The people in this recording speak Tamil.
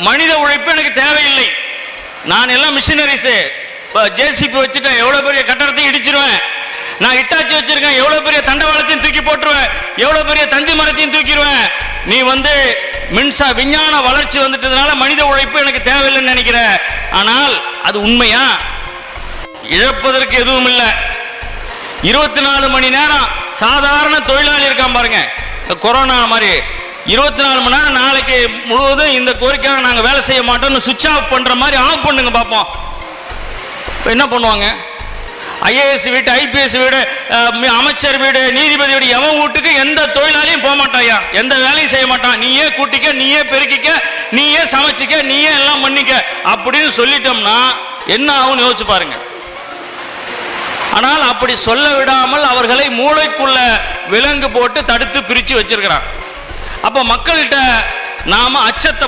மனித உழைப்பு எனக்கு தேவையில்லை. நான் எல்லாம் மிஷினரிஸு. ஜேசிபி வச்சுட்டேன், எவ்வளோ பெரிய கட்டடத்தையும் இடிச்சிருவேன். நான் இட்டாச்சி வச்சிருக்கேன், எவ்வளோ பெரிய தண்டவாளத்தையும் தூக்கி போட்டுருவேன், எவ்வளோ பெரிய தந்தி மரத்தையும் தூக்கிடுவேன். நீ விஞ்ஞான வளர்ச்சி வந்துட்டதுனால மனித உழைப்பு எனக்கு தேவையில்லைன்னு நினைக்கிற. ஆனால் அது உண்மையா? இழப்பதற்கு எதுவும் இல்லை. 24 மணி நேரம் சாதாரண தொழிலாளி இருக்கான் பாருங்க, கொரோனா மாதிரி 24 மணி நேரம் நாளைக்கு முழுவதும் இந்த கோரிக்கையாக நாங்கள் வேலை செய்ய மாட்டோம்னு சுவிட்ச் ஆஃப் பண்ணுற மாதிரி ஆஃப் பண்ணுங்க பார்ப்போம். என்ன பண்ணுவாங்க? ஐஏஎஸ் வீடு, ஐபிஎஸ் வீடு, அமைச்சர் வீடு, நீதிபதி வீடு, எவன் வீட்டுக்கு எந்த தொழிலாளியும் போக மாட்டாயா, எந்த வேலையும் செய்ய மாட்டான். நீயே கூட்டிக்க, நீயே பெருக்கிக்க, நீயே சமைச்சிக்க, நீயே எல்லாம் பண்ணிக்க அப்படின்னு சொல்லிட்டோம்னா என்ன ஆகும்னு யோசிச்சு பாருங்க. ஆனால் அப்படி சொல்ல விடாமல் அவர்களை மூளைக்குள்ள விலங்கு போட்டு தடுத்து பிரித்து வச்சிருக்கிறான். அப்போ மக்கள்கிட்ட நாம அச்சத்தை